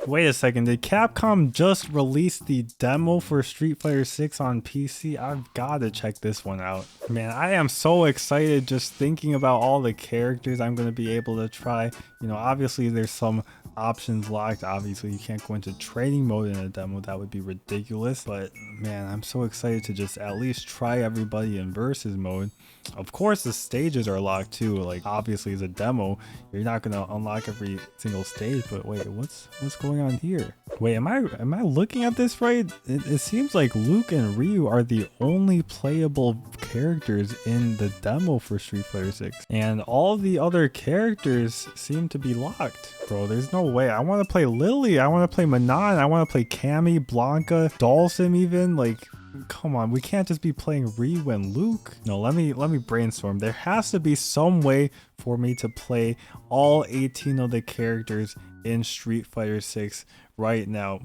Wait a second, did Capcom just release the demo for Street Fighter 6 on PC? I've got to check this one out. Man, I am so excited just thinking about all the characters I'm going to be able to try. You know, obviously there's some options locked. Obviously you can't go into training mode in a demo, that would be ridiculous. But man, I'm so excited to just at least try everybody in versus mode. Of course the stages are locked too. Like obviously it's a demo, you're not going to unlock every single stage. But wait, what's going on here? Wait, am I looking at this right? It seems like Luke and Ryu are the only playable characters in the demo for Street Fighter 6, and all the other characters seem to be locked. Bro, there's no way. I want to play Lily, I want to play Manon, I want to play Cammy, Blanka, Dhalsim even. Like, come on, we can't just be playing Ryu and Luke. No, let me brainstorm. There has to be some way for me to play all 18 of the characters in Street Fighter 6 right now.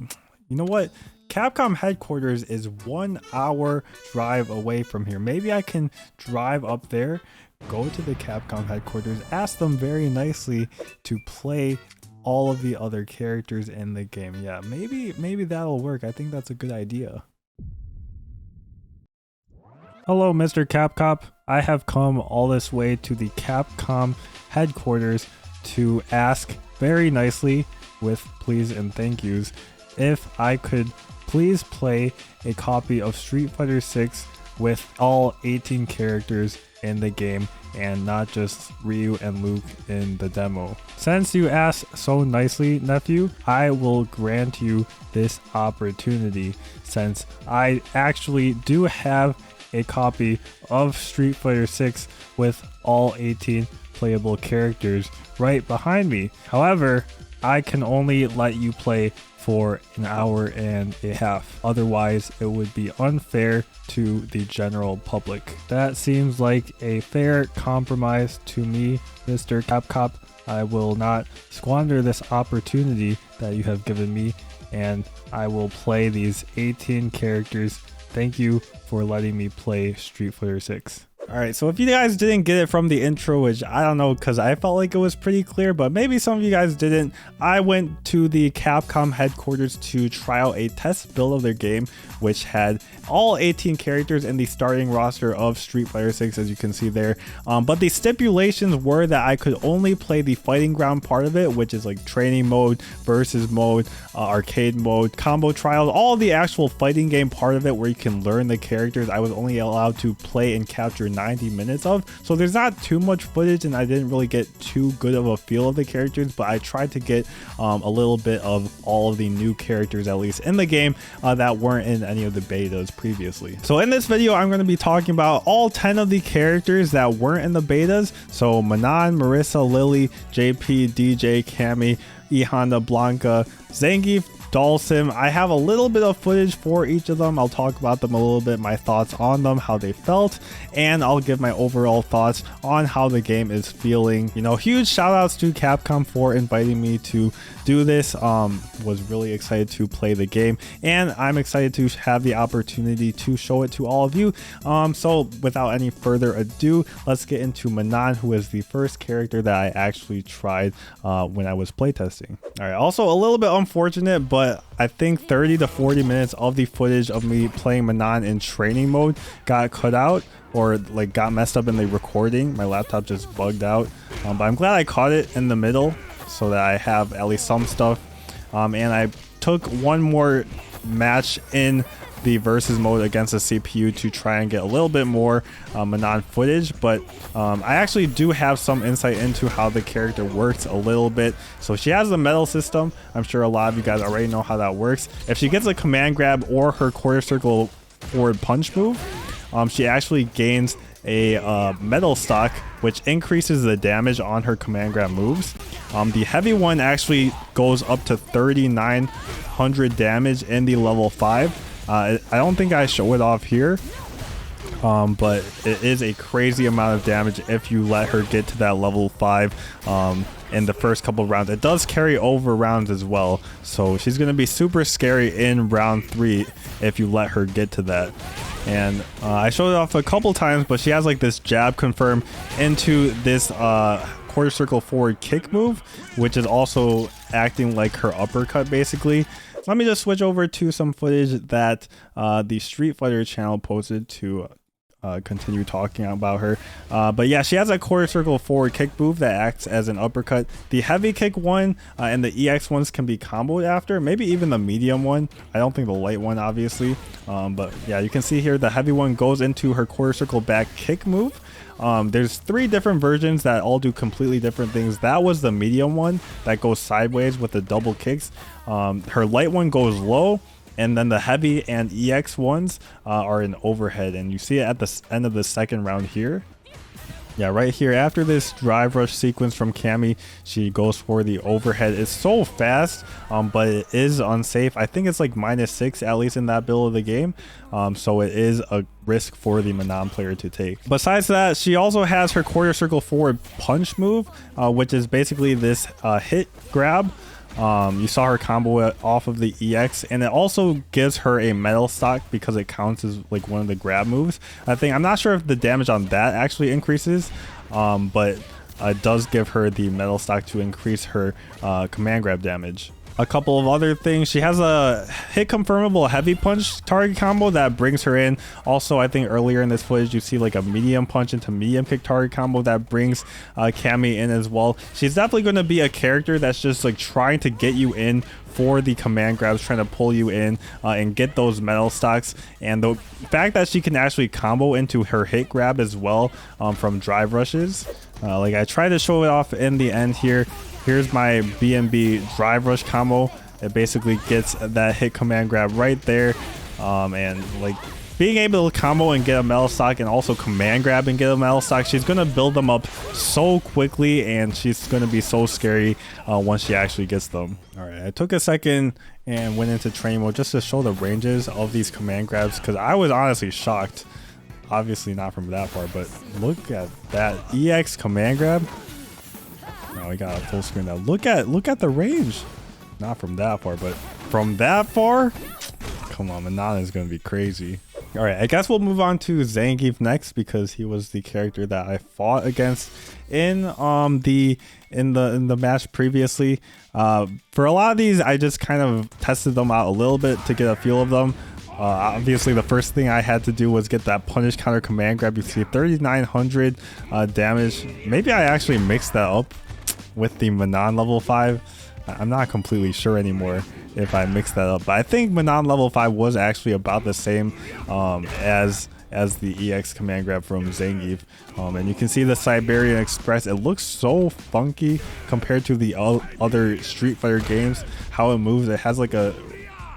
You know what? Capcom headquarters is 1 hour drive away from here. Maybe I can drive up there, go to the Capcom headquarters, ask them very nicely to play all of the other characters in the game. Yeah, maybe that'll work. I think that's a good idea. Hello, Mr. Capcom. I have come all this way to the Capcom headquarters to ask very nicely, with please and thank yous, if I could please play a copy of Street Fighter 6 with all 18 characters in the game and not just Ryu and Luke in the demo. Since you asked so nicely, nephew, I will grant you this opportunity, since I actually do have a copy of Street Fighter 6 with all 18 playable characters right behind me. However, I can only let you play for 1.5 hours. Otherwise, it would be unfair to the general public. That seems like a fair compromise to me, Mr. Capcom. I will not squander this opportunity that you have given me, and I will play these 18 characters. Thank you for letting me play Street Fighter 6. Alright, so if you guys didn't get it from the intro, which I don't know because I felt like it was pretty clear, but maybe some of you guys didn't, I went to the Capcom headquarters to try out a test build of their game, which had all 18 characters in the starting roster of Street Fighter 6, as you can see there. But the stipulations were that I could only play the fighting ground part of it, which is like training mode, versus mode, arcade mode, combo trials, all the actual fighting game part of it where you can learn the characters. I was only allowed to play and capture 90 minutes of, so there's not too much footage and I didn't really get too good of a feel of the characters, but I tried to get a little bit of all of the new characters, at least in the game, that weren't in any of the betas previously. So in this video I'm going to be talking about all 10 of the characters that weren't in the betas. So Manon, Marisa, Lily, JP, Dee Jay, Cammy, E Honda, Blanka, Zangief, Dhalsim. I have a little bit of footage for each of them. I'll talk about them a little bit, my thoughts on them, how they felt, and I'll give my overall thoughts on how the game is feeling. You know, huge shout outs to Capcom for inviting me to do this. Was really excited to play the game, and I'm excited to have the opportunity to show it to all of you. So without any further ado, let's get into Manon, who is the first character that I actually tried when I was playtesting. All right, also a little bit unfortunate, but I think 30 to 40 minutes of the footage of me playing Manon in training mode got cut out, or like got messed up in the recording. My laptop just bugged out, but I'm glad I caught it in the middle so that I have at least some stuff. And I took one more match in the versus mode against the CPU to try and get a little bit more Manon footage, but I actually do have some insight into how the character works a little bit. So she has the medal system. I'm sure a lot of you guys already know how that works. If she gets a command grab or her quarter circle forward punch move, she actually gains a medal stock, which increases the damage on her command grab moves. The heavy one actually goes up to 3,900 damage in the level 5. I don't think I show it off here, but it is a crazy amount of damage if you let her get to that level 5 in the first couple of rounds. It does carry over rounds as well, so she's going to be super scary in round 3 if you let her get to that. And I showed it off a couple times, but she has like this jab confirm into this quarter circle forward kick move, which is also acting like her uppercut basically. Let me just switch over to some footage that the Street Fighter channel posted to continue talking about her. But yeah, she has a quarter circle forward kick move that acts as an uppercut. The heavy kick one and the EX ones can be comboed after, maybe even the medium one. I don't think the light one, obviously. But yeah, you can see here the heavy one goes into her quarter circle back kick move. There's 3 different versions that all do completely different things. That was the medium one that goes sideways with the double kicks. Her light one goes low, and then the heavy and EX ones are in overhead, and you see it at the end of the second round here. Yeah, right here after this drive rush sequence from Cammy, she goes for the overhead. It's so fast, but it is unsafe. I think it's like -6 at least in that build of the game, so it is a risk for the Manon player to take. Besides that, she also has her quarter circle forward punch move, which is basically this hit grab. You saw her combo it off of the EX, and it also gives her a metal stock because it counts as like one of the grab moves. I'm not sure if the damage on that actually increases, but it does give her the metal stock to increase her command grab damage. A couple of other things, she has a hit confirmable heavy punch target combo that brings her in. Also, I think earlier in this footage you see like a medium punch into medium kick target combo that brings Cammy in as well. She's definitely going to be a character that's just like trying to get you in for the command grabs, trying to pull you in and get those metal stocks. And the fact that she can actually combo into her hit grab as well from drive rushes, like I tried to show it off in the end here. Here's my B&B drive rush combo. It basically gets that hit command grab right there, and like being able to combo and get a metal stock and also command grab and get a metal stock, she's gonna build them up so quickly, and she's gonna be so scary once she actually gets them. All right, I took a second and went into training mode just to show the ranges of these command grabs, because I was honestly shocked. Obviously not from that far, but look at that EX command grab. No, we got a full screen now. Look at the range. Not from that far, but from that far, come on, Manon is gonna be crazy. All right, I guess we'll move on to Zangief next, because he was the character that I fought against in the match previously. For a lot of these, I just kind of tested them out a little bit to get a feel of them. Obviously, the first thing I had to do was get that punish counter command grab. You see 3,900 damage. Maybe I actually mixed that up with the Manon level 5. I'm not completely sure anymore if I mixed that up, but I think Manon level 5 was actually about the same as the EX command grab from Zangief. And you can see the Siberian Express. It looks so funky compared to the other Street Fighter games. How it moves, it has like a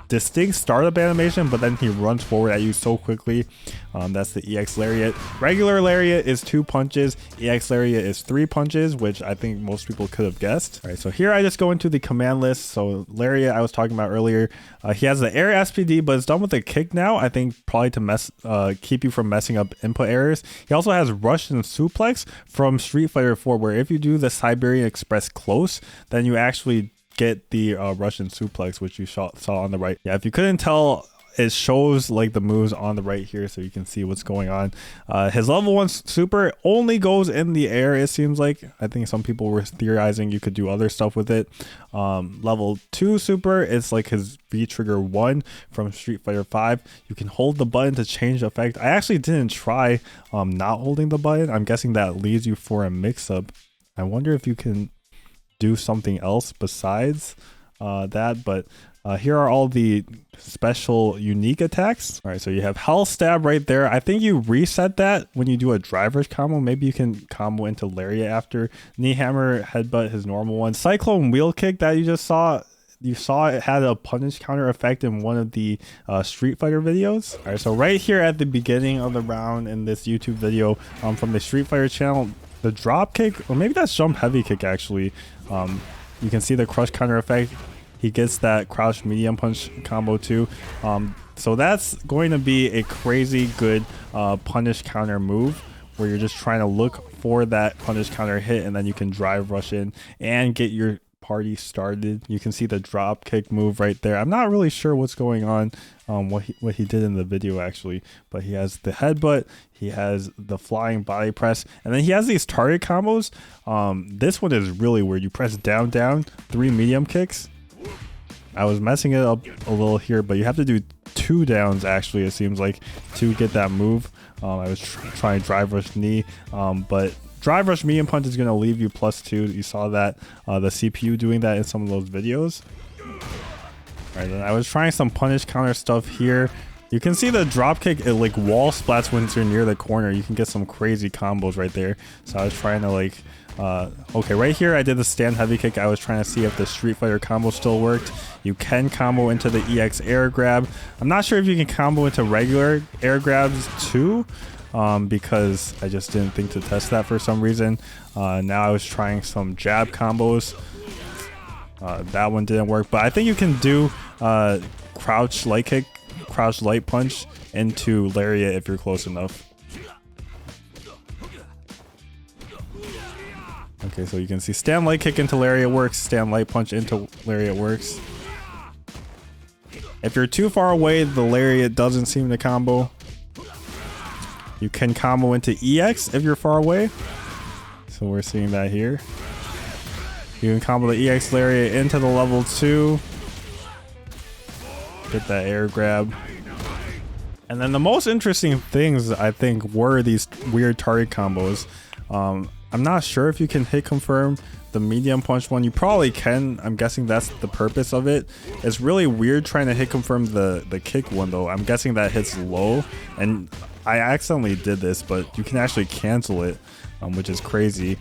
distinct startup animation, but then he runs forward at you so quickly. That's the EX Lariat. Regular Lariat is 2 punches. EX Lariat is 3 punches, which I think most people could have guessed. All right, so here I just go into the command list. So Lariat, I was talking about earlier, he has the air SPD, but it's done with a kick now. I think probably to keep you from messing up input errors. He also has Russian Suplex from Street Fighter 4, where if you do the Siberian Express close, then you actually get the Russian suplex, which you saw on the right. Yeah, if you couldn't tell, it shows like the moves on the right here, so you can see what's going on. His level 1 super only goes in the air, it seems like. I think some people were theorizing you could do other stuff with it. Level 2 super, it's like his V trigger 1 from Street Fighter 5. You can hold the button to change the effect. I actually didn't try not holding the button. I'm guessing that leads you for a mix-up. I wonder if you can do something else besides that, but here are all the special unique attacks. All right, so you have Hell Stab right there. I think you reset that when you do a driver's combo. Maybe you can combo into Lariat after. Knee Hammer Headbutt, his normal one. Cyclone Wheel Kick that you just saw. You saw it had a punish counter effect in one of the Street Fighter videos. All right, so right here at the beginning of the round in this YouTube video from the Street Fighter channel, the drop kick, or maybe that's jump heavy kick actually. You can see the crush counter effect. He gets that crouch medium punch combo too. So that's going to be a crazy good punish counter move, where you're just trying to look for that punish counter hit, and then you can drive rush in and get your party started. You can see the drop kick move right there. I'm not really sure what's going on, what he did in the video actually, but he has the headbutt, he has the flying body press, and then he has these target combos. This one is really weird. You press down, down, 3 medium kicks. I was messing it up a little here, but you have to do 2 downs actually, it seems like, to get that move. I was trying drive rush knee, but drive rush medium punch is going to leave you +2. You saw that, the CPU doing that in some of those videos. Alright, then I was trying some punish counter stuff here. You can see the drop kick, it like wall splats when you're near the corner. You can get some crazy combos right there. So I was trying to like, okay, right here I did the stand heavy kick. I was trying to see if the Street Fighter combo still worked. You can combo into the EX air grab. I'm not sure if you can combo into regular air grabs too, because I just didn't think to test that for some reason. Now I was trying some jab combos. That one didn't work, but I think you can do crouch light kick, crouch light punch into lariat if you're close enough. Okay, so you can see stand light kick into lariat works, stand light punch into lariat works. If you're too far away, the lariat doesn't seem to combo. You can combo into EX if you're far away. So we're seeing that here. You can combo the EX lariat into the level 2. Get that air grab. And then the most interesting things I think were these weird target combos. I'm not sure if you can hit confirm the medium punch one. You probably can. I'm guessing that's the purpose of it. It's really weird trying to hit confirm the kick one though. I'm guessing that hits low, and I accidentally did this, but you can actually cancel it, which is crazy.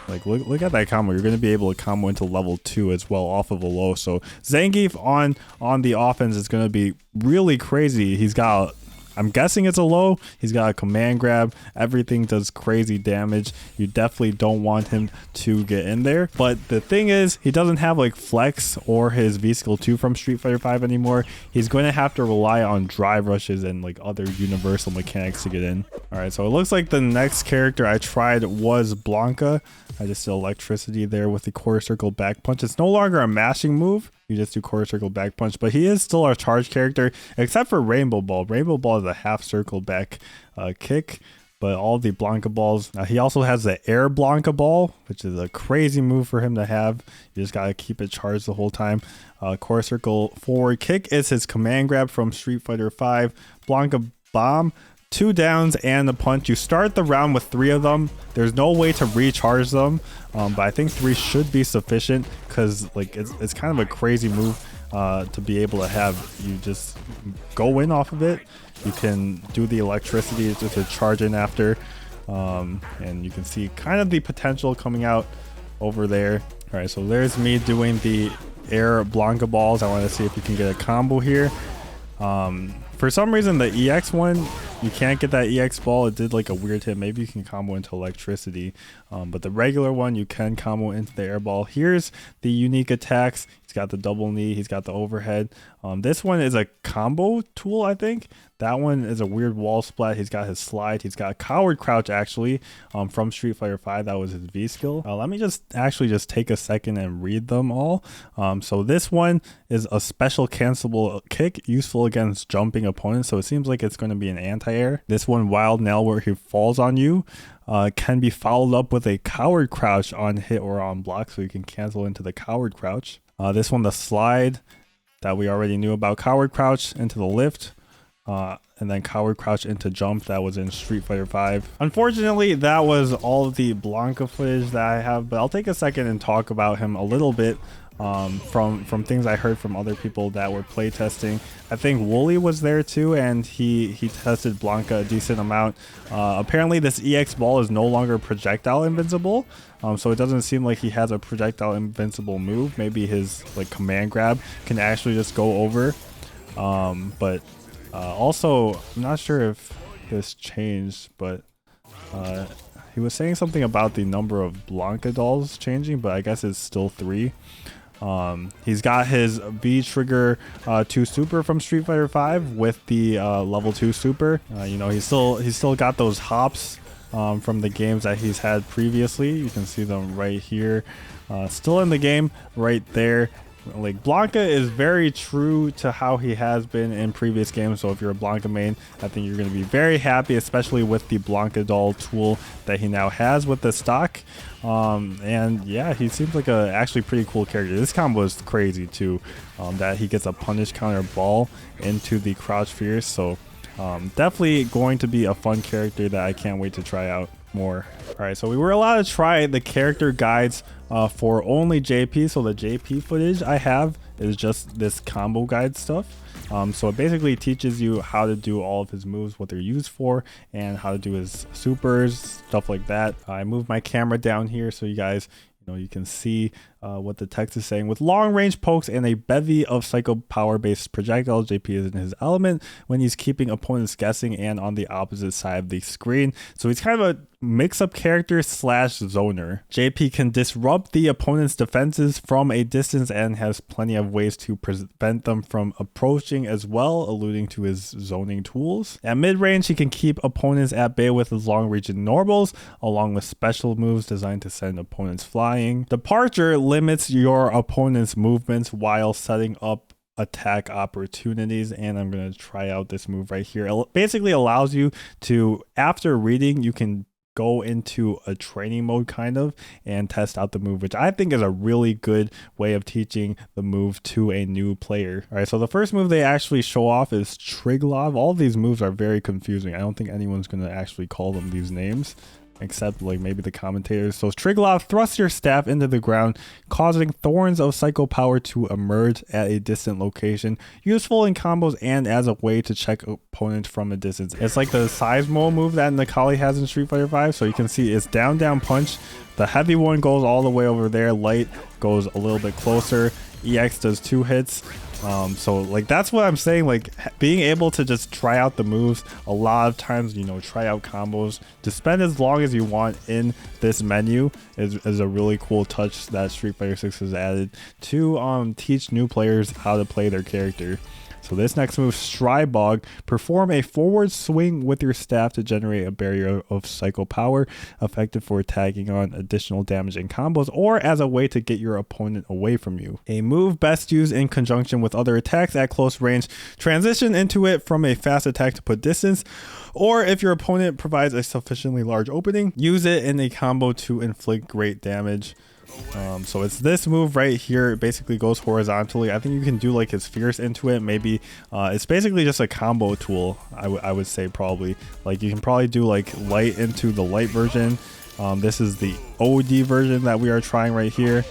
Like look at that combo. You're going to be able to combo into level 2 as well off of a low. So Zangief on the offense is going to be really crazy. He's got, I'm guessing it's a low. He's got a command grab. Everything does crazy damage. You definitely don't want him to get in there. But the thing is, he doesn't have like flex or his V-Skill 2 from Street Fighter 5 anymore. He's going to have to rely on drive rushes and like other universal mechanics to get in. All right, so it looks like the next character I tried was Blanka. I just did electricity there with the quarter circle back punch. It's no longer a mashing move. You just do quarter circle back punch, but he is still our charge character, except for Rainbow Ball. Rainbow Ball is a half circle back kick, but all the Blanka balls. He also has the air Blanka ball, which is a crazy move for him to have. You just gotta keep it charged the whole time. Quarter circle forward kick is his command grab from Street Fighter 5. Blanka bomb. 2 downs and a punch. You start the round with 3 of them. There's no way to recharge them, but I think 3 should be sufficient because like it's kind of a crazy move to be able to have. You just go in off of it. You can do the electricity to charge in after, and you can see kind of the potential coming out over there. All right, so there's me doing the air Blanka balls. I want to see if you can get a combo here. For some reason, the EX one, you can't get that EX ball. It did like a weird hit. Maybe you can combo into electricity. But the regular one, you can combo into the air ball. Here's the unique attacks. He's got the double knee. He's got the overhead. This one is a combo tool, I think. That one is a weird wall splat. He's got his slide. He's got coward crouch actually from Street Fighter 5. That was his V skill. Let me just take a second and read them all. So this one is a special cancelable kick useful against jumping opponents. So it seems like it's going to be an anti-air. This one, wild nail, where he falls on you, can be followed up with a coward crouch on hit or on block. So you can cancel into the coward crouch. This one, the slide that we already knew about. Coward crouch into the lift. And then coward crouch into jump. That was in Street Fighter 5. Unfortunately, that was all of the Blanka footage that I have, but I'll take a second and talk about him a little bit from things I heard from other people that were playtesting. I think Wooly was there too, and he tested Blanka a decent amount. Apparently this EX ball is no longer projectile invincible, so it doesn't seem like he has a projectile invincible move. Maybe his like command grab can actually just go over, but also, I'm not sure if this changed, but he was saying something about the number of Blanka dolls changing, but I guess it's still 3. He's got his V trigger 2 super from Street Fighter 5 with the level 2 super. You know, he's still got those hops from the games that he's had previously. You can see them right here, still in the game right there. Like, Blanka is very true to how he has been in previous games, so if you're a Blanka main, I think you're going to be very happy, especially with the Blanka doll tool that he now has with the stock. And yeah, he seems like a actually pretty cool character. This combo is crazy too, that he gets a punish counter ball into the crouch fierce, so definitely going to be a fun character that I can't wait to try out more. Alright, so we were allowed to try the character guides for only JP, so the JP footage I have is just this combo guide stuff. So it basically teaches you how to do all of his moves, what they're used for, and how to do his supers, stuff like that. I moved my camera down here so you guys, you can see what the text is saying. With long range pokes and a bevy of psycho power based projectiles, JP is in his element when he's keeping opponents guessing and on the opposite side of the screen. So he's kind of a mix-up character slash zoner. JP can disrupt the opponent's defenses from a distance and has plenty of ways to prevent them from approaching as well, alluding to his zoning tools. At mid-range, he can keep opponents at bay with his long-range normals, along with special moves designed to send opponents flying. Departure limits your opponent's movements while setting up attack opportunities, and I'm going to try out this move right here. It basically allows you to, after reading, you can go into a training mode kind of and test out the move, which I think is a really good way of teaching the move to a new player. All right, so the first move they actually show off is Triglov. All of these moves are very confusing. I don't think anyone's going to actually call them these names, except like maybe the commentators. So Triglov thrusts your staff into the ground, causing thorns of psycho power to emerge at a distant location, useful in combos and as a way to check opponents from a distance. It's like the Seismo move that Nakali has in Street Fighter 5. So you can see it's down punch. The heavy one goes all the way over there, light goes a little bit closer, EX does 2 hits. So like that's what I'm saying, like being able to just try out the moves a lot of times, try out combos, to spend as long as you want in this menu is a really cool touch that Street Fighter 6 has added to teach new players how to play their character. So this next move, Strybog, perform a forward swing with your staff to generate a barrier of psycho power, effective for tagging on additional damage in combos or as a way to get your opponent away from you. A move best used in conjunction with other attacks at close range. Transition into it from a fast attack to put distance, or if your opponent provides a sufficiently large opening, use it in a combo to inflict great damage. So it's this move right here. It basically goes horizontally. I think you can do like his fierce into it. Maybe it's basically just a combo tool. I would say probably like you can probably do like light into the light version. This is the OD version that we are trying right here.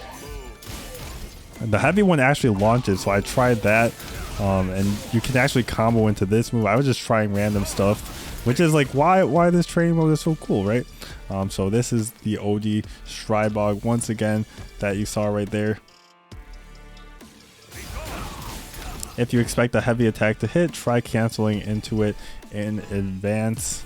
The heavy one actually launches, so I tried that. And you can actually combo into this move. I was just trying random stuff, which is like why this training mode is so cool, right? So this is the OD Strybog once again that you saw right there. If you expect a heavy attack to hit, try canceling into it in advance.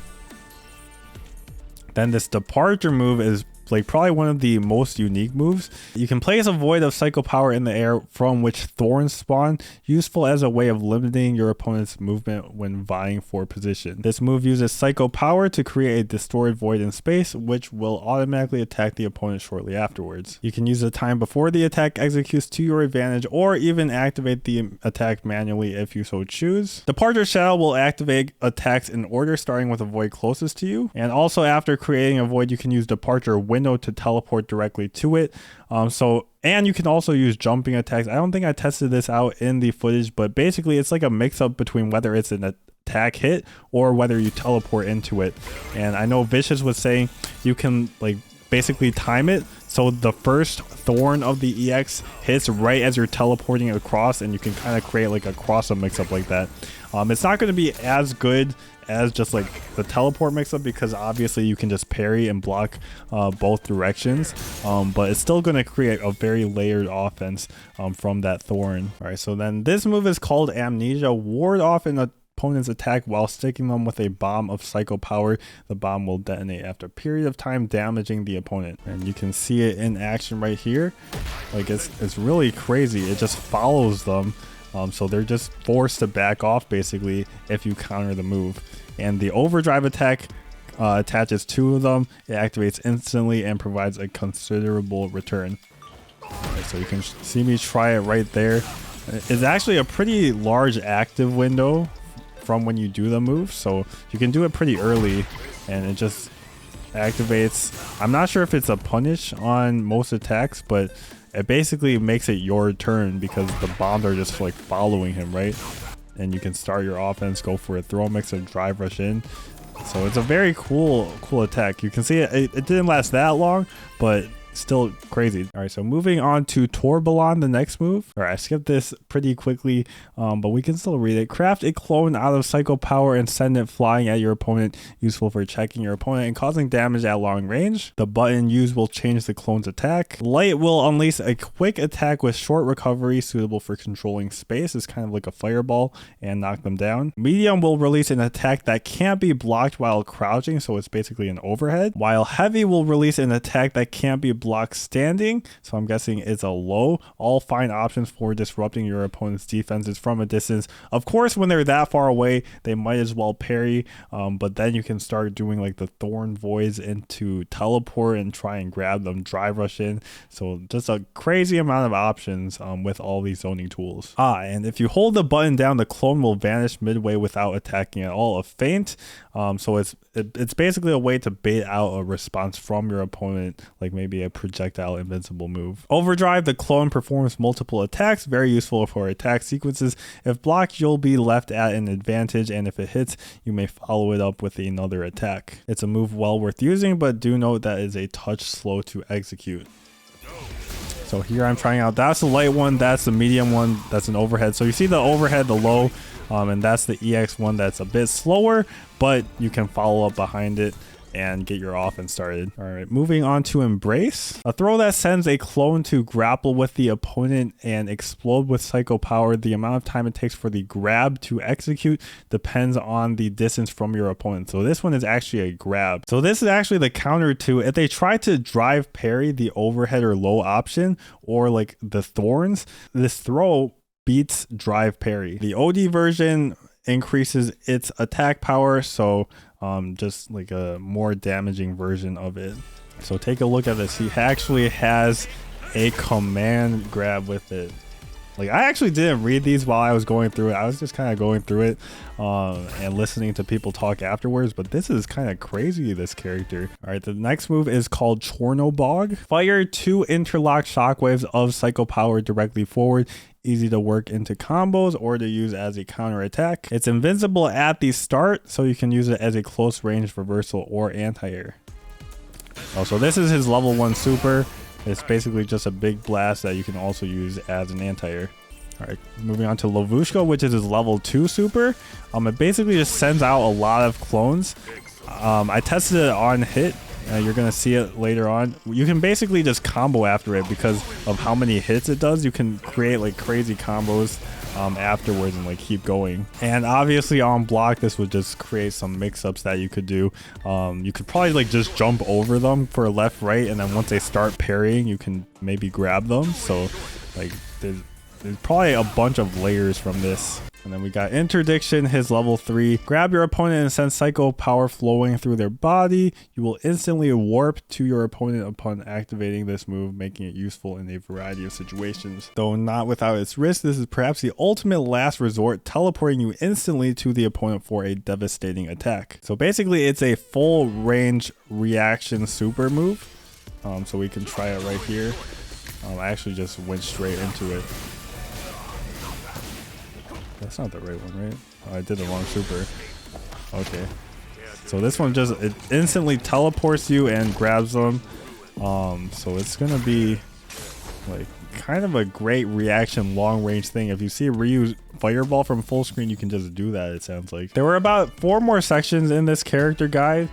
Then this departure move is like probably one of the most unique moves. You can place a void of psycho power in the air from which thorns spawn, useful as a way of limiting your opponent's movement when vying for position. This move uses psycho power to create a distorted void in space, which will automatically attack the opponent shortly afterwards. You can use the time before the attack executes to your advantage, or even activate the attack manually if you so choose. Departure Shadow will activate attacks in order, starting with a void closest to you, and also after creating a void you can use Departure Window to teleport directly to it. And you can also use jumping attacks. I don't think I tested this out in the footage, but basically it's like a mix up between whether it's an attack hit or whether you teleport into it. And I know Vicious was saying you can like basically time it so the first thorn of the EX hits right as you're teleporting across, and you can kind of create like a cross-up mix-up like that. It's not going to be as good as just like the teleport mix-up because obviously you can just parry and block both directions, but it's still going to create a very layered offense from that thorn. All right, so then this move is called Amnesia. Ward off an opponent's attack while sticking them with a bomb of psycho power. The bomb will detonate after a period of time, damaging the opponent. And you can see it in action right here. Like it's really crazy. It just follows them. So they're just forced to back off basically if you counter the move. And the overdrive attack attaches 2 of them, it activates instantly and provides a considerable return. Right, so you can see me try it right there. It's actually a pretty large active window from when you do the move, so you can do it pretty early and it just activates. I'm not sure if it's a punish on most attacks, but it basically makes it your turn because the bombs are just like following him, right? And you can start your offense, go for a throw mix or drive rush in. So it's a very cool attack. You can see it didn't last that long, but still crazy. All right, so moving on to Tourbillon, the next move. All right, I skipped this pretty quickly, but we can still read it. Craft a clone out of psycho power and send it flying at your opponent, useful for checking your opponent and causing damage at long range. The button used will change the clone's attack. Light will unleash a quick attack with short recovery, suitable for controlling space. It's kind of like a fireball and knock them down. Medium will release an attack that can't be blocked while crouching, so it's basically an overhead. While heavy will release an attack that can't be block standing, so I'm guessing it's a low. All fine options for disrupting your opponent's defenses from a distance. Of course, when they're that far away, they might as well parry, but then you can start doing like the thorn voids into teleport and try and grab them, drive rush in. So just a crazy amount of options with all these zoning tools. And if you hold the button down, the clone will vanish midway without attacking at all. A feint, so it's basically a way to bait out a response from your opponent, like maybe a projectile invincible move. Overdrive, the clone performs multiple attacks, very useful for attack sequences. If blocked, you'll be left at an advantage, and if it hits, you may follow it up with another attack. It's a move well worth using, but do note that it's a touch slow to execute. So here I'm trying out, that's the light one, that's the medium one, that's an overhead. So you see the overhead, the low, and that's the EX one that's a bit slower, but you can follow up behind it and get your offense started. All right, moving on to Embrace. A throw that sends a clone to grapple with the opponent and explode with psycho power. The amount of time it takes for the grab to execute depends on the distance from your opponent. So this one is actually a grab. So this is actually the counter to if they try to drive parry the overhead or low option or like the thorns, this throw beats drive parry. The OD version increases its attack power, so just like a more damaging version of it. So take a look at this. He actually has a command grab with it. Like, I actually didn't read these while I was going through it. I was just kind of going through it and listening to people talk afterwards, but this is kind of crazy, this character. All right, the next move is called Chornobog. Fire 2 interlock shockwaves of psycho power directly forward. Easy to work into combos or to use as a counter attack. It's invincible at the start, so you can use it as a close range reversal or anti-air. So this is his level 1 super. It's basically just a big blast that you can also use as an anti-air. All right, moving on to Lavushka, which is his level 2 super. It basically just sends out a lot of clones. I tested it on hit. You're going to see it later on. You can basically just combo after it because of how many hits it does. You can create like crazy combos afterwards and like keep going. And obviously on block, this would just create some mix-ups that you could do. You could probably like just jump over them for left, right, and then once they start parrying, you can maybe grab them. So like there's probably a bunch of layers from this. And then we got Interdiction, his level 3. Grab your opponent and send psycho power flowing through their body. You will instantly warp to your opponent upon activating this move, making it useful in a variety of situations. Though not without its risk, this is perhaps the ultimate last resort, teleporting you instantly to the opponent for a devastating attack. So basically it's a full range reaction super move. So we can try it right here. I actually just went straight into it. That's not the right one, right? Oh, I did the wrong super. Okay. So this one just, it instantly teleports you and grabs them. So it's gonna be like kind of a great reaction long range thing. If you see Ryu's fireball from full screen, you can just do that, it sounds like. There were about 4 more sections in this character guide.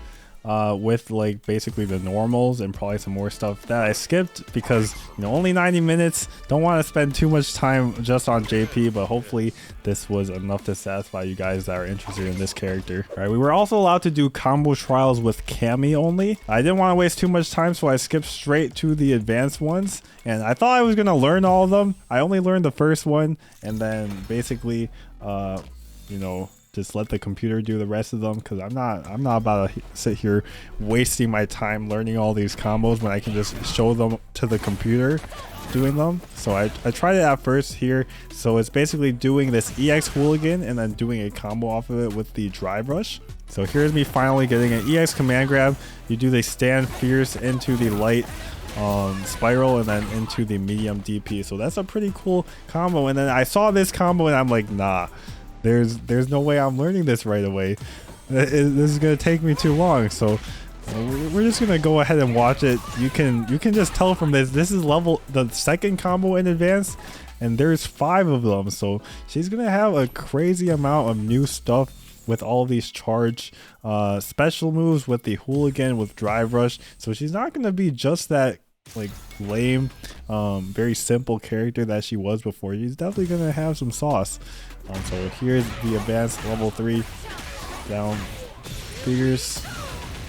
With like basically the normals and probably some more stuff that I skipped because, you know, only 90 minutes. Don't want to spend too much time just on JP, but hopefully this was enough to satisfy you guys that are interested in this character. All right, we were also allowed to do combo trials with Cammy only. I didn't want to waste too much time, so I skipped straight to the advanced ones, and I thought I was gonna learn all of them. I only learned the first one, and then basically you know, just let the computer do the rest of them, because I'm not about to sit here wasting my time learning all these combos when I can just show them to the computer doing them. So I tried it at first here. So it's basically doing this EX hooligan and then doing a combo off of it with the drive rush. So here's me finally getting an EX command grab. You do the stand fierce into the light spiral and then into the medium DP. So that's a pretty cool combo. And then I saw this combo and I'm like, nah, there's no way I'm learning this right away. This is gonna take me too long. So we're just gonna go ahead and watch it. You can just tell from this is the second combo in advance, and there's 5 of them. So she's gonna have a crazy amount of new stuff with all these charge special moves, with the hooligan, with drive rush. So she's not gonna be just that like lame very simple character that she was before. She's definitely gonna have some sauce. So here's the advanced level 3 down figures,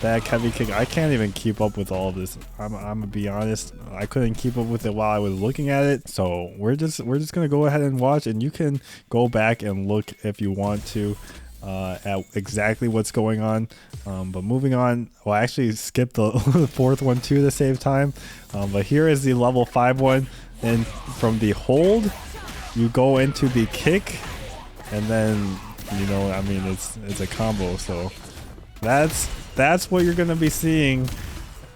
back heavy kick. I can't even keep up with all of this. I'm gonna be honest, I couldn't keep up with it while I was looking at it. So we're just gonna go ahead and watch, and you can go back and look if you want to at exactly what's going on. But moving on, well, I actually skipped the 4th one too to save time. But here is the level 5 one, and from the hold you go into the kick, and then I mean it's a combo. So that's what you're gonna be seeing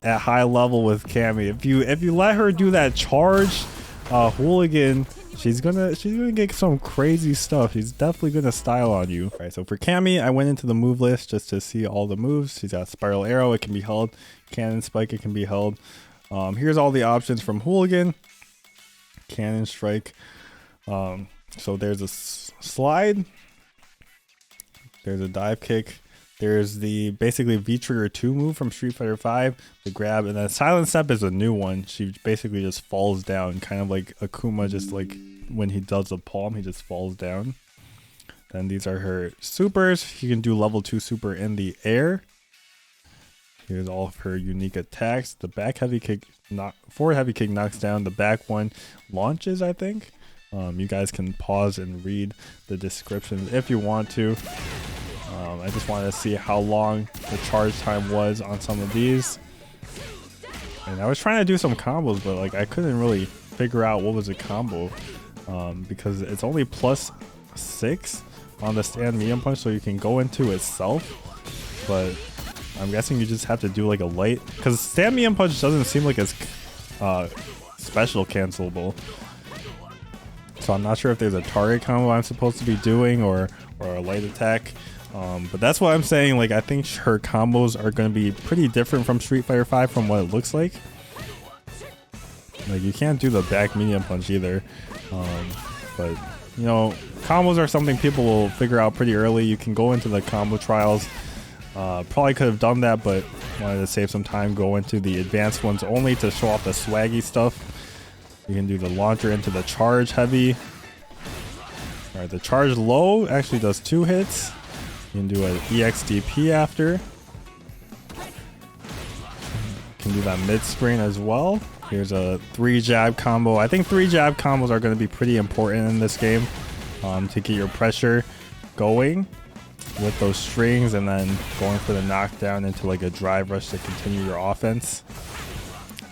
at high level with Cammy. If you let her do that charge hooligan, she's gonna get some crazy stuff. She's definitely gonna style on you. All right, so for Cammy, I went into the move list just to see all the moves. She's got spiral arrow, it can be held. Cannon spike, it can be held. Here's all the options from hooligan. Cannon strike. So there's a slide, there's a dive kick, there's the basically V trigger 2 move from Street Fighter 5, the grab, and then silent step is a new one. She basically just falls down, kind of like Akuma, just like when he does the palm, he just falls down. Then these are her supers. She can do level 2 super in the air. Here's all of her unique attacks. The back heavy kick, forward heavy kick knocks down. The back one launches, I think. You guys can pause and read the descriptions if you want to. I just wanted to see how long the charge time was on some of these. And I was trying to do some combos, but like I couldn't really figure out what was a combo because it's only +6 on the stand medium punch, so you can go into itself. But I'm guessing you just have to do like a light, because stand medium punch doesn't seem like it's special cancelable. So I'm not sure if there's a target combo I'm supposed to be doing or a light attack. But that's what I'm saying. Like I think her combos are going to be pretty different from Street Fighter 5 from what it looks like. Like you can't do the back medium punch either. But combos are something people will figure out pretty early. You can go into the combo trials. Probably could have done that, but wanted to save some time, go into the advanced ones only to show off the swaggy stuff. You can do the launcher into the charge heavy. Alright, the charge low actually does 2 hits. You can do an EXDP after. You can do that mid spring as well. Here's a 3 jab combo. I think 3 jab combos are going to be pretty important in this game to get your pressure going with those strings, and then going for the knockdown into like a drive rush to continue your offense.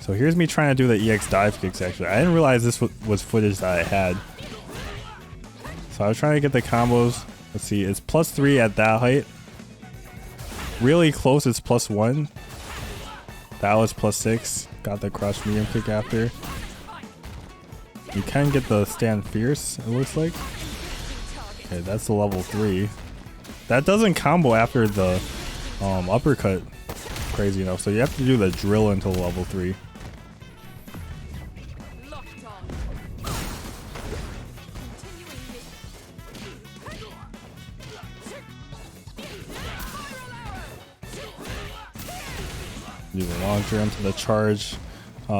So here's me trying to do the EX dive kicks. Actually, I didn't realize this was footage that I had. So I was trying to get the combos. Let's see, it's +3 at that height. Really close, it's +1. That was +6. Got the crush medium kick after. You can get the stand fierce, it looks like. Okay, that's the level 3. That doesn't combo after the uppercut crazy enough, so you have to do the drill until level 3. Do the launcher into the charge,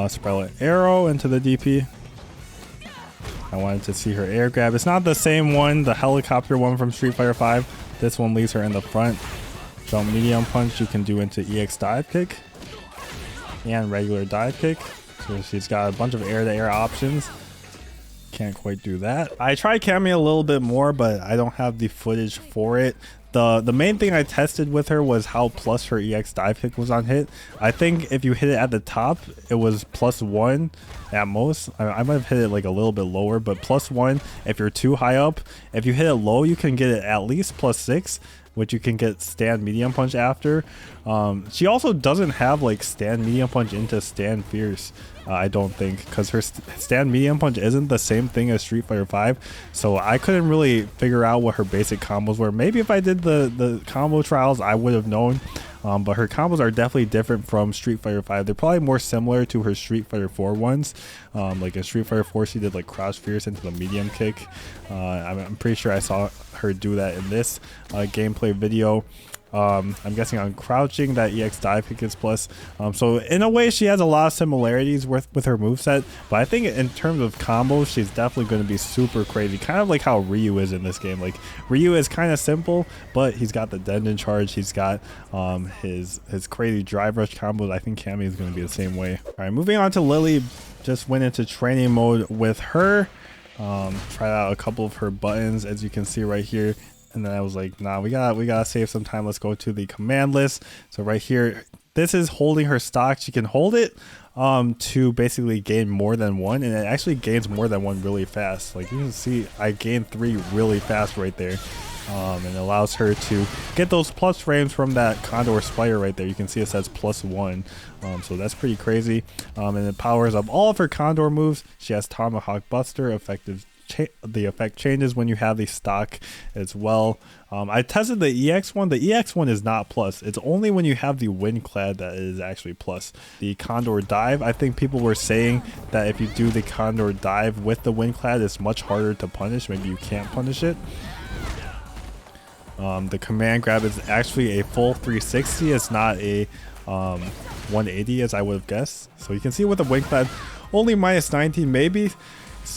spiral arrow into the DP. I wanted to see her air grab. It's not the same one, the helicopter one from Street Fighter 5. This one leaves her in the front. Jump medium punch you can do into EX dive kick and regular dive kick. So she's got a bunch of air-to-air options. Can't quite do that. I tried Cammy a little bit more, but I don't have the footage for it. The main thing I tested with her was how plus her EX dive kick was on hit. I think if you hit it at the top, it was +1 at most. I might have hit it like a little bit lower, but +1 if you're too high up. If you hit it low, you can get it at least +6, which you can get stand medium punch after. She also doesn't have like stand medium punch into stand fierce, I don't think, because her stand medium punch isn't the same thing as Street Fighter 5. So I couldn't really figure out what her basic combos were. Maybe if I did the combo trials, I would have known. But her combos are definitely different from Street Fighter 5. They're probably more similar to her Street Fighter 4 ones. Like in Street Fighter 4, she did like crouch fierce into the medium kick. I'm pretty sure I saw her do that in this gameplay video. I'm guessing on crouching that EX dive kick is plus. So in a way, she has a lot of similarities with her moveset, but I think in terms of combos, she's definitely going to be super crazy, kind of like how Ryu is in this game. Like Ryu is kind of simple, but he's got the Denden charge, he's got his crazy drive rush combos. I think Cammy is going to be the same way. All right, moving on to Lily. Just went into training mode with her. Tried out a couple of her buttons, as you can see right here. And then I was like, nah, we gotta save some time. Let's go to the command list. So right here, this is holding her stock. She can hold it to basically gain more than one, and it actually gains more than one really fast. Like you can see, I gained 3 really fast right there. And it allows her to get those plus frames from that Condor Spire right there. You can see it says +1, so that's pretty crazy. And it powers up all of her Condor moves. She has Tomahawk Buster, the effect changes when you have the stock as well. I tested the EX one. The EX one is not plus. It's only when you have the wind clad that it is actually plus. The Condor dive, I think people were saying that if you do the Condor dive with the wind clad, it's much harder to punish. Maybe you can't punish it. The command grab is actually a full 360. It's not a 180 as I would have guessed. So you can see with the wind clad, only -19 maybe.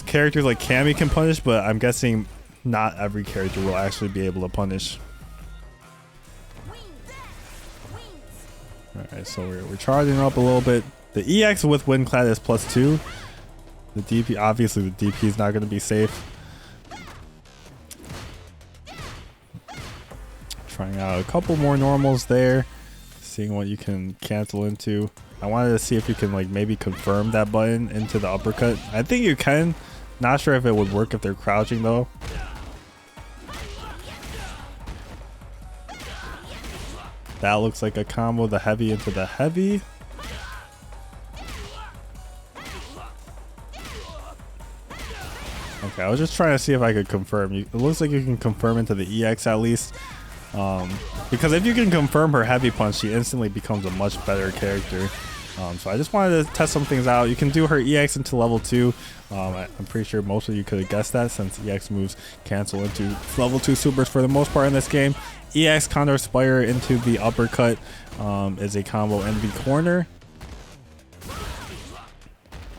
Characters like Cammy can punish, but I'm guessing not every character will actually be able to punish. Alright, so we're charging up a little bit. The EX with wind clad is +2. The DP, obviously the DP is not going to be safe. Trying out a couple more normals there, seeing what you can cancel into. I wanted to see if you can like maybe confirm that button into the uppercut. I think you can. Not sure if it would work if they're crouching though. That looks like a combo, the heavy into the heavy. Okay, I was just trying to see if I could confirm. It looks like you can confirm into the EX at least. Because if you can confirm her heavy punch, she instantly becomes a much better character. So I just wanted to test some things out. You can do her EX into level 2. I'm pretty sure most of you could have guessed that, since EX moves cancel into level 2 supers for the most part in this game. EX Condor Spire into the uppercut is a combo in the corner.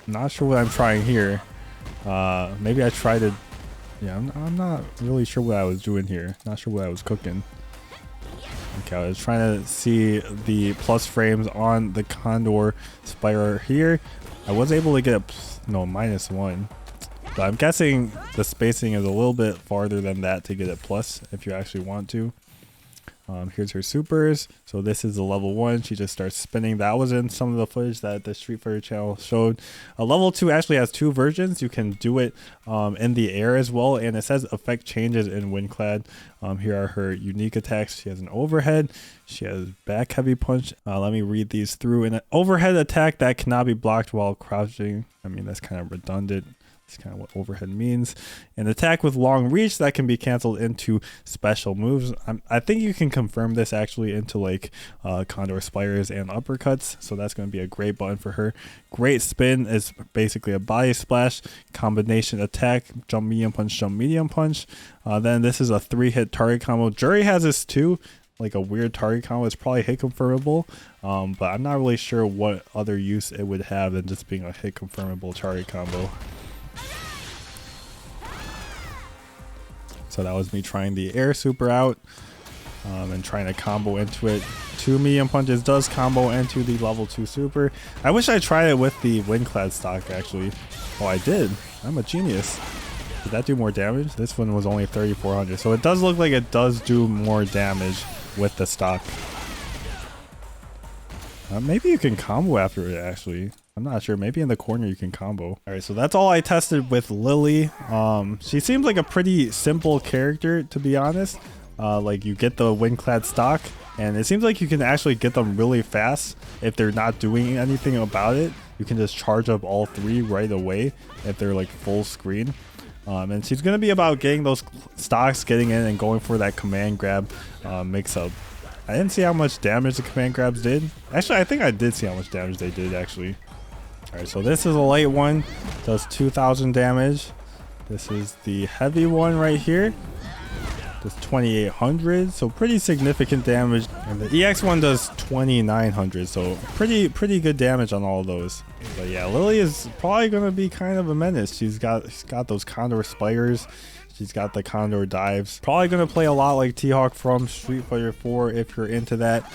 Not sure what I'm trying here. Maybe I tried to... Yeah, I'm not really sure what I was doing here. Not sure what I was cooking. Okay, I was trying to see the plus frames on the Condor Spire here. I was able to get a -1, but I'm guessing the spacing is a little bit farther than that to get it plus if you actually want to. Here's her supers. So this is the level 1. She just starts spinning. That was in some of the footage that the Street Fighter channel showed. Level 2 actually has 2 versions. You can do it in the air as well, and it says effect changes in Windclad. Here are her unique attacks. She has an overhead. She has back heavy punch. Let me read these through. An overhead attack that cannot be blocked while crouching. I mean, that's kind of redundant. That's kind of what overhead means. An attack with long reach that can be canceled into special moves. I think you can confirm this actually into like Condor Spires and uppercuts. So that's going to be a great button for her. Great spin is basically a body splash combination attack. Jump medium punch, jump medium punch. Then this is a 3-hit target combo. Juri has this too. Like a weird target combo. It's probably hit confirmable, but I'm not really sure what other use it would have than just being a hit confirmable target combo. So that was me trying the air super out and trying to combo into it. 2 medium punches does combo into the level 2 super. I wish I tried it with the Windclad stock actually. Oh, I did. I'm a genius. Did that do more damage? This one was only 3,400. So it does look like it does do more damage with the stock. Maybe you can combo after it, actually. I'm not sure. Maybe in the corner you can combo. Alright, so that's all I tested with Lily. She seems like a pretty simple character, to be honest. Like, you get the Windclad stock, and it seems like you can actually get them really fast if they're not doing anything about it. You can just charge up all 3 right away if they're like full screen. And she's going to be about getting those stocks, getting in and going for that command grab mix up. I didn't see how much damage the command grabs did. Actually, I think I did see how much damage they did, actually. Alright, so this is a light one. Does 2,000 damage. This is the heavy one right here. Does 2,800, so pretty significant damage. And the EX one does 2,900, so pretty good damage on all of those. But yeah, Lily is probably going to be kind of a menace. She's got those Condor Spires. She's got the Condor Dives. Probably going to play a lot like T-Hawk from Street Fighter 4 if you're into that.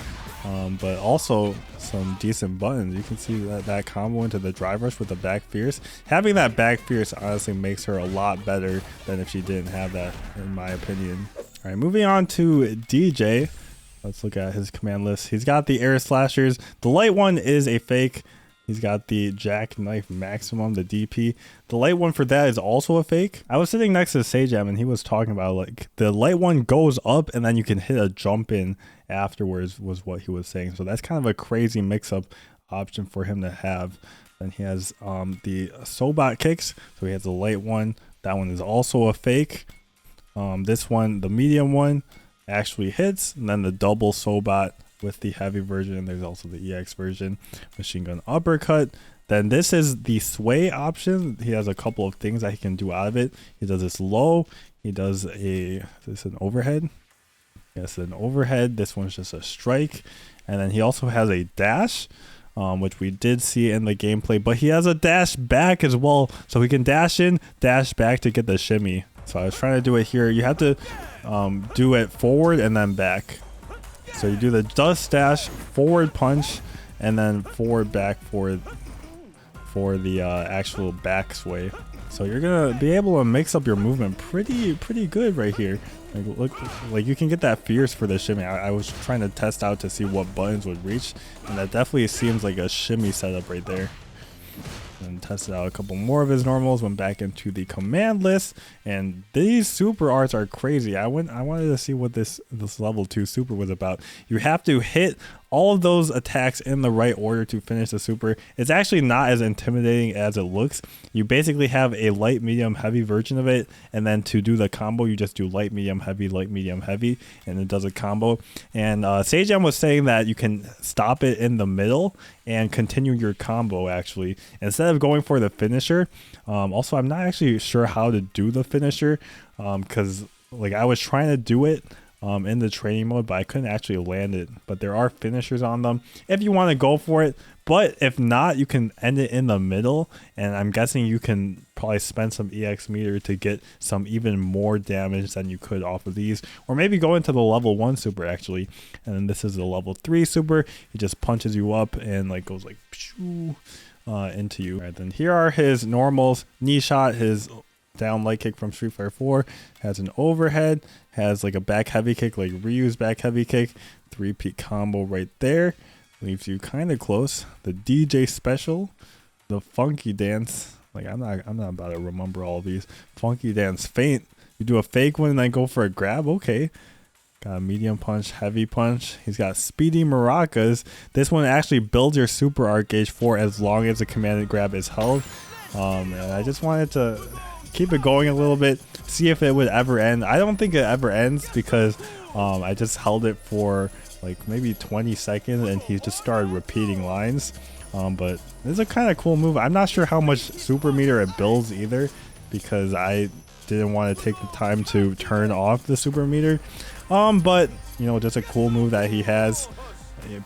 But also some decent buttons. You can see that combo into the drive rush with the back fierce. Having that back fierce honestly makes her a lot better than if she didn't have that, in my opinion. All right, moving on to Dee Jay. Let's look at his command list. He's got the air slashers. The light one is a fake. He's got the jackknife maximum, the DP. The light one for that is also a fake. I was sitting next to Sajam and he was talking about, like, the light one goes up and then you can hit a jump in afterwards, was what he was saying. So that's kind of a crazy mix-up option for him to have. Then he has the Sobot kicks. So he has the light one. That one is also a fake. This one, the medium one, actually hits. And then the double Sobot with the heavy version. There's also the EX version, machine gun uppercut. Then this is the sway option. He has a couple of things that he can do out of it. He does this low. He does is this an overhead? Yes, an overhead. This one's just a strike. And then he also has a dash, which we did see in the gameplay, but he has a dash back as well. So he can dash in, dash back to get the shimmy. So I was trying to do it here. You have to do it forward and then back. So you do the dust dash, forward punch, and then forward back for the actual back sway. So you're gonna be able to mix up your movement pretty good right here. Like, look, like you can get that fierce for the shimmy. I was trying to test out to see what buttons would reach, and that definitely seems like a shimmy setup right there. And tested out a couple more of his normals, went back into the command list, and these super arts are crazy. I wanted to see what this level 2 super was about. You have to hit all of those attacks in the right order to finish the super. It's actually not as intimidating as it looks. You basically have a light, medium, heavy version of it, and then to do the combo, you just do light, medium, heavy, and it does a combo. And Sajam was saying that you can stop it in the middle and continue your combo, actually, instead of going for the finisher. Also, I'm not actually sure how to do the finisher, because like I was trying to do it in the training mode, but I couldn't actually land it. But there are finishers on them if you want to go for it. But if not, you can end it in the middle, and I'm guessing you can probably spend some EX meter to get some even more damage than you could off of these, or maybe go into the level 1 super actually. And then this is the level 3 super. He just punches you up and like goes like into you. Right, then here are his normals. Knee shot, his down light kick from Street Fighter 4, has an overhead, has like a back heavy kick like Ryu's back heavy kick, 3-peat combo right there, leaves you kind of close. The DJ special, the funky dance, like I'm not about to remember all of these. Funky dance feint, you do a fake one and then go for a grab. Okay, got a medium punch, heavy punch. He's got speedy maracas. This one actually builds your super art gauge for as long as the commanded grab is held. And I just wanted to keep it going a little bit, see if it would ever end. I don't think it ever ends because I just held it for like maybe 20 seconds and he just started repeating lines. But it's a kind of cool move. I'm not sure how much super meter it builds either, because I didn't want to take the time to turn off the super meter. But you know, just a cool move that he has.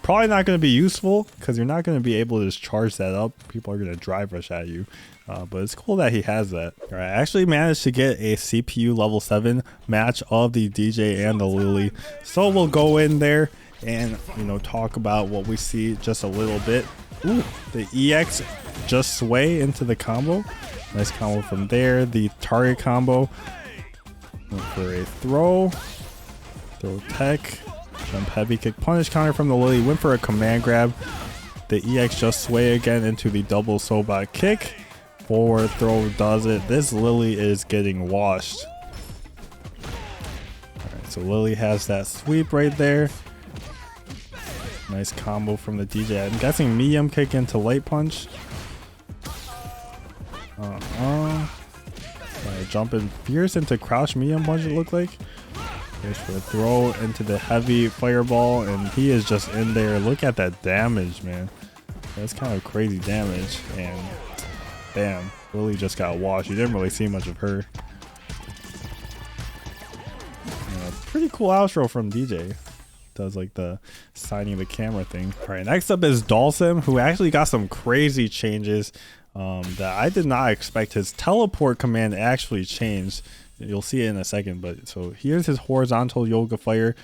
Probably not going to be useful because you're not going to be able to just charge that up. People are going to drive rush at you. But it's cool that he has that. All right, I actually managed to get a CPU level 7 match of the DJ and the Lily. So we'll go in there and, you know, talk about what we see just a little bit. Ooh, the EX just sway into the combo. Nice combo from there. The target combo. Went for a throw tech, jump heavy kick, punish counter from the Lily. Went for a command grab. The EX just sway again into the double sobot kick. Forward throw does it. This Lily is getting washed. Alright, so Lily has that sweep right there. Nice combo from the Dee Jay. I'm guessing medium kick into light punch. Jumping fierce into crouch medium punch, it looked like. There's for a throw into the heavy fireball, and he is just in there. Look at that damage, man. That's kind of crazy damage, and bam, Lily just got washed. You didn't really see much of her. Pretty cool outro from Dee Jay. Does like the signing the camera thing. All right, next up is Dhalsim, who actually got some crazy changes that I did not expect. His teleport command actually changed. You'll see it in a second, but so here's his horizontal yoga fire.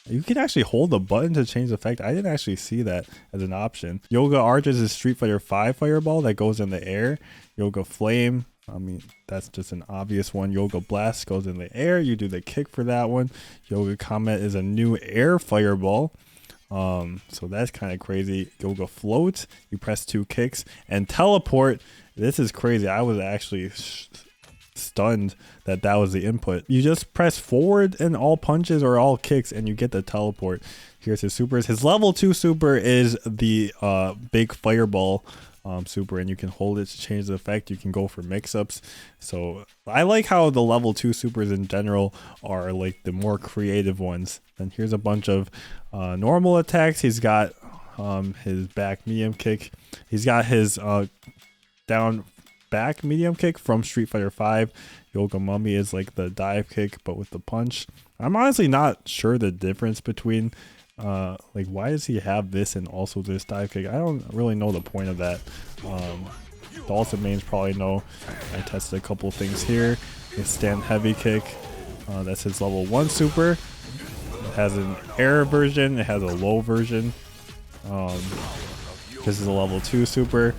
You can actually hold the button to change the effect. I didn't actually see that as an option. Yoga Arch is his Street Fighter 5 fireball that goes in the air. Yoga Flame, I mean, that's just an obvious one. Yoga Blast goes in the air. You do the kick for that one. Yoga Comet is a new air fireball. So that's kind of crazy. Yoga Float, you press 2 kicks. And Teleport, this is crazy. I was actually stunned that was the input. You just press forward in all punches or all kicks and you get the teleport. Here's his supers. His level 2 super is the big fireball super, and you can hold it to change the effect. You can go for mix-ups. So I like how the level 2 supers in general are like the more creative ones. And here's a bunch of normal attacks. He's got his back medium kick. He's got his down back medium kick from Street Fighter 5. Yoga Mummy is like the dive kick but with the punch. I'm honestly not sure the difference between like why does he have this and also this dive kick. I don't really know the point of that. Dhalsim mains probably know. I tested a couple things here. His stand heavy kick, that's his level 1 super. It has an air version, it has a low version. This is a level 2 super.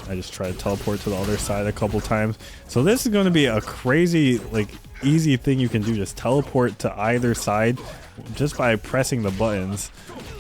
I just tried to teleport to the other side a couple times. So this is going to be a crazy, like, easy thing you can do. Just teleport to either side just by pressing the buttons.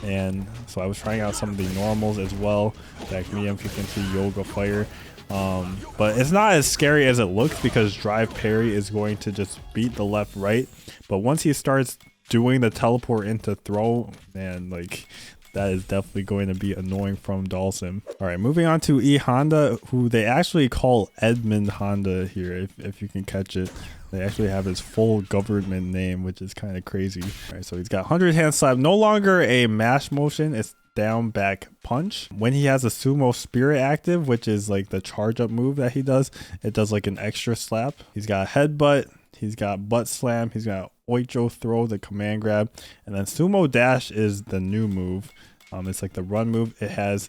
And so I was trying out some of the normals as well. Back medium kick into yoga fire. But it's not as scary as it looks because drive parry is going to just beat the left right. But once he starts doing the teleport into throw, man, like, that is definitely going to be annoying from Dhalsim. All right, moving on to E Honda, who they actually call Edmund Honda here, if you can catch it. They actually have his full government name, which is kind of crazy. All right, so he's got 100 hand slap, no longer a mash motion. It's down back punch. When he has a sumo spirit active, which is like the charge up move that he does, it does like an extra slap. He's got headbutt, he's got butt slam, he's got Oicho throw, the command grab, and then sumo dash is the new move. It's like the run move. It has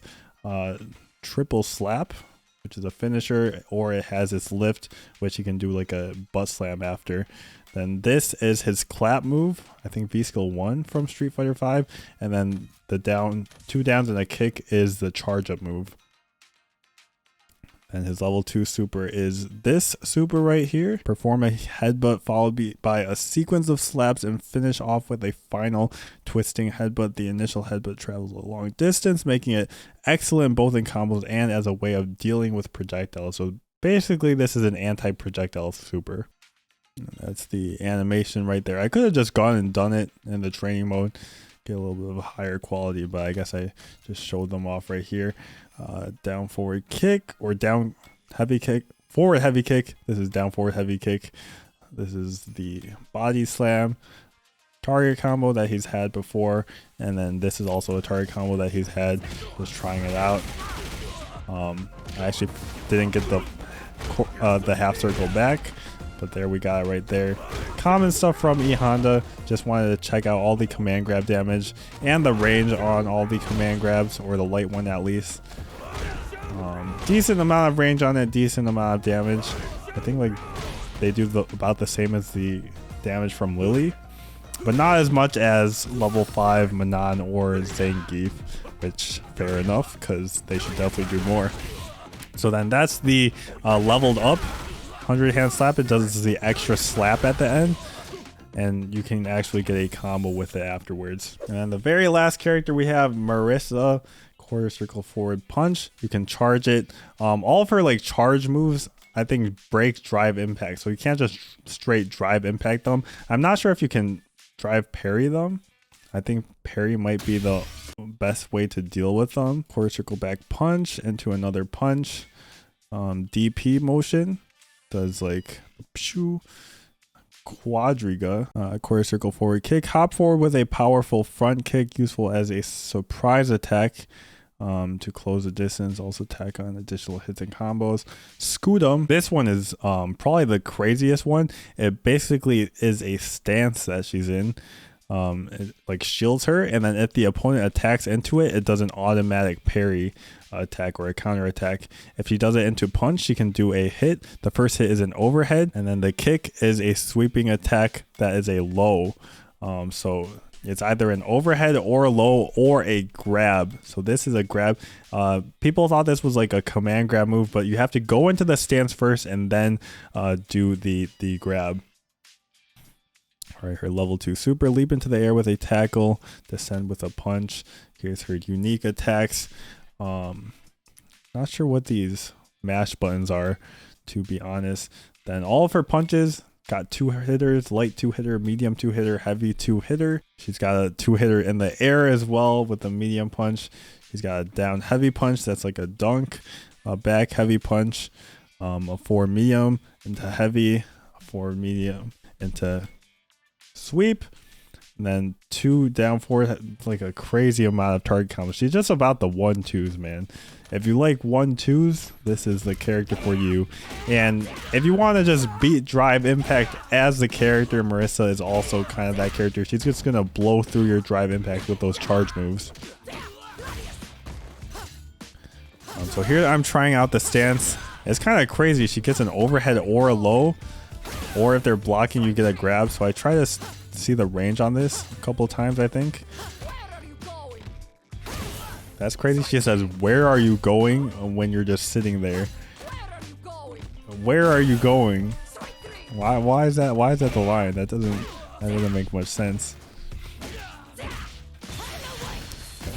triple slap, which is a finisher, or it has its lift, which he can do like a butt slam after. Then this is his clap move, I think V-Skill 1 from Street Fighter 5, and then the down 2 downs and a kick is the charge up move. And his level 2 super is this super right here. Perform a headbutt followed by a sequence of slaps and finish off with a final twisting headbutt. The initial headbutt travels a long distance, making it excellent both in combos and as a way of dealing with projectiles. So basically this is an anti-projectile super. That's the animation right there. I could have just gone and done it in the training mode, get a little bit of a higher quality, but I guess I just showed them off right here. Down forward kick or down heavy kick, forward heavy kick. This is down forward heavy kick. This is the body slam target combo that he's had before, and then this is also a target combo that he's had. Just trying it out. I actually didn't get the half circle back, but there we got it right there. Common stuff from E Honda. Just wanted to check out all the command grab damage and the range on all the command grabs, or the light one at least. Decent amount of range on it, decent amount of damage. I think like they do about the same as the damage from Lily, but not as much as level 5 Manon or Zangief, which fair enough because they should definitely do more. So then that's the leveled up 100 hand slap. It does the extra slap at the end, and you can actually get a combo with it afterwards. And then the very last character we have, Marisa, quarter circle forward punch. You can charge it. All of her like charge moves, I think, break drive impact, so you can't just straight drive impact them. I'm not sure if you can drive parry them. I think parry might be the best way to deal with them. Quarter circle back punch into another punch. DP motion does like pshoo. Quadriga, quarter circle forward kick. Hop forward with a powerful front kick, useful as a surprise attack to close the distance. Also attack on additional hits and combos. Scoot 'em. This one is probably the craziest one. It basically is a stance that she's in. It like shields her, and then if the opponent attacks into it, it does an automatic parry attack or a counter attack. If she does it into punch, she can do a hit. The first hit is an overhead, and then the kick is a sweeping attack that is a low. So it's either an overhead or a low or a grab. So this is a grab. People thought this was like a command grab move, but you have to go into the stance first and then do the grab. All right, her level 2 super, leap into the air with a tackle, descend with a punch. Here's her unique attacks. Not sure what these mash buttons are, to be honest. Then all of her punches got 2 hitters, light 2 hitter, medium 2 hitter, heavy 2 hitter. She's got a 2 hitter in the air as well with a medium punch. She's got a down heavy punch that's like a dunk, a back heavy punch, a 4 medium into heavy, a 4 medium into sweep, and then 2 down forward, like a crazy amount of target combos. She's just about the 1-2s, man. If you like 1-2s, this is the character for you. And if you want to just beat drive impact as the character, Marisa is also kind of that character. She's just gonna blow through your drive impact with those charge moves. So here I'm trying out the stance. It's kind of crazy. She gets an overhead or a low, or if they're blocking, you get a grab. So I try to see the range on this a couple of times, I think. That's crazy. She says, "Where are you going?" when you're just sitting there. Where are you going? Why is that? Why is that the line? That doesn't make much sense.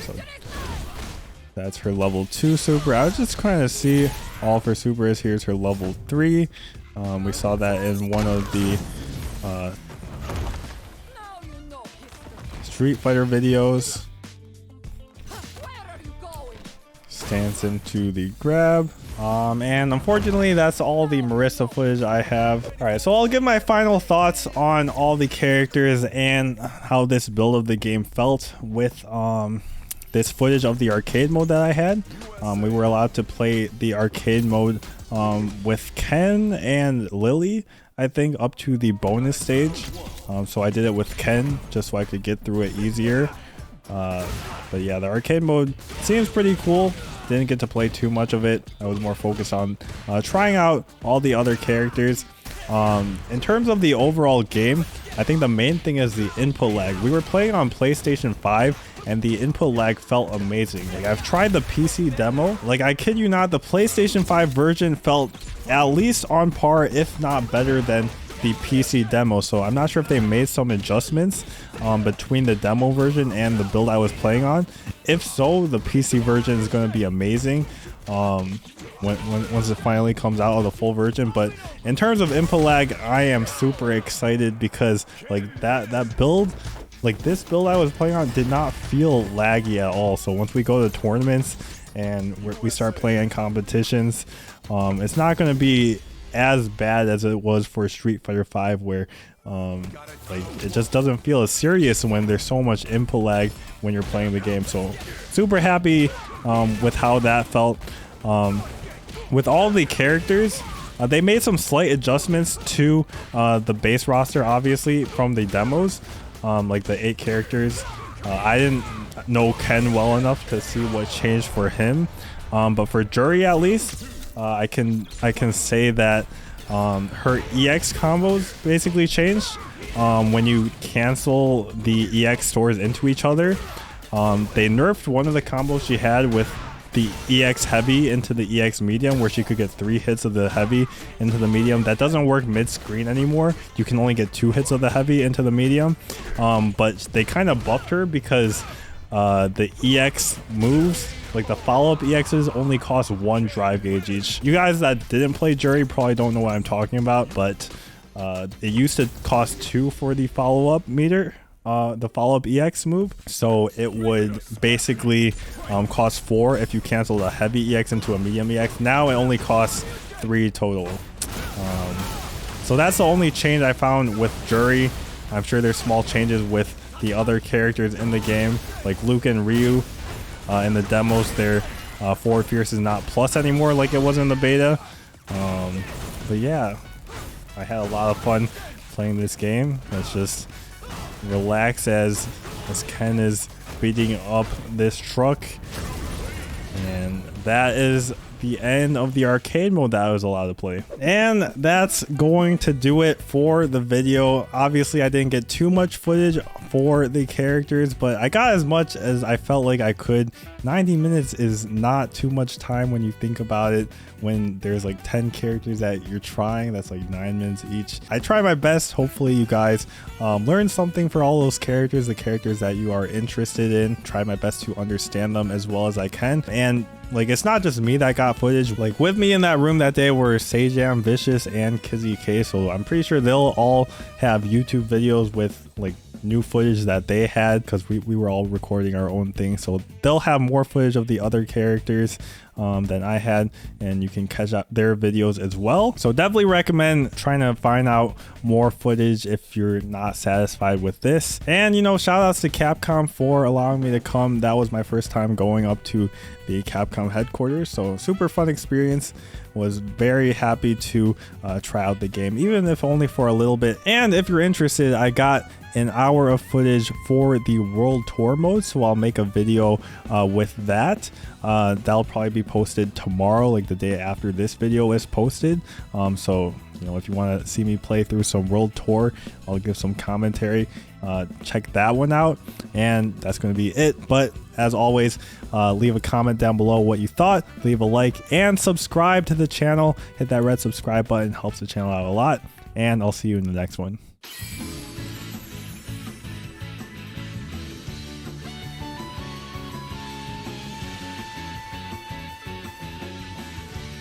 So that's her level 2 super. I was just trying to see all of her supers. Here's her level 3. We saw that in one of the Street Fighter videos. Stance into the grab. And unfortunately, that's all the Marisa footage I have. All right, so I'll give my final thoughts on all the characters and how this build of the game felt with this footage of the arcade mode that I had. We were allowed to play the arcade mode with Ken and Lily, I think, up to the bonus stage. So I did it with Ken just so I could get through it easier. But yeah, the arcade mode seems pretty cool. Didn't get to play too much of it. I was more focused on trying out all the other characters. In terms of the overall game, I think the main thing is the input lag. We were playing on PlayStation 5 and the input lag felt amazing. Like, I've tried the PC demo. Like, I kid you not, the PlayStation 5 version felt at least on par, if not better than the PC demo. So I'm not sure if they made some adjustments between the demo version and the build I was playing on. If so, the PC version is going to be amazing once it finally comes out of the full version. But in terms of input lag, I am super excited because like that build, like this build I was playing on, did not feel laggy at all. So once we go to tournaments and we start playing competitions, it's not going to be as bad as it was for Street Fighter 5, where like it just doesn't feel as serious when there's so much input lag when you're playing the game. So super happy with how that felt. With all the characters, they made some slight adjustments to the base roster, obviously, from the demos, like the 8 characters. I didn't know Ken well enough to see what changed for him, but for Juri at least, I can say that her EX combos basically changed when you cancel the EX stores into each other. They nerfed one of the combos she had with the EX heavy into the EX medium, where she could get 3 hits of the heavy into the medium. That doesn't work mid-screen anymore. You can only get 2 hits of the heavy into the medium. But they kind of buffed her because the EX moves, like the follow-up EXs, only cost 1 drive gauge each. You guys that didn't play Juri probably don't know what I'm talking about, but it used to cost 2 for the follow-up meter. The follow-up EX move, so it would basically cost 4 if you cancel a heavy EX into a medium EX. Now it only costs 3 total. So that's the only change I found with Juri. I'm sure there's small changes with the other characters in the game, like Luke and Ryu. In the demos, their forward fierce is not plus anymore like it was in the beta. But yeah, I had a lot of fun playing this game. Let's just relax as Ken is beating up this truck, and that is the end of the arcade mode that I was allowed to play. And that's going to do it for the video. Obviously I didn't get too much footage for the characters, but I got as much as I felt like I could. 90 minutes is not too much time when you think about it. When there's like 10 characters that you're trying, that's like 9 minutes each. I try my best. Hopefully you guys learn something for all those characters, the characters that you are interested in. Try my best to understand them as well as I can. And like, it's not just me that got footage. Like, with me in that room that day were Sajam, Vicious, and Kizzy K, so I'm pretty sure they'll all have YouTube videos with like new footage that they had, because we were all recording our own thing, so they'll have more footage of the other characters than I had, and you can catch up their videos as well. So definitely recommend trying to find out more footage if you're not satisfied with this. And you know, shout outs to Capcom for allowing me to come. That was my first time going up to the Capcom headquarters, so super fun experience. Was very happy to try out the game, even if only for a little bit. And if you're interested, I got an hour of footage for the world tour mode, so I'll make a video with that. That'll probably be posted tomorrow, like the day after this video is posted. So you know, if you want to see me play through some world tour, I'll give some commentary. Check that one out, and that's going to be it. But as always, leave a comment down below what you thought, leave a like, and subscribe to the channel. Hit that red subscribe button, helps the channel out a lot, and I'll see you in the next one.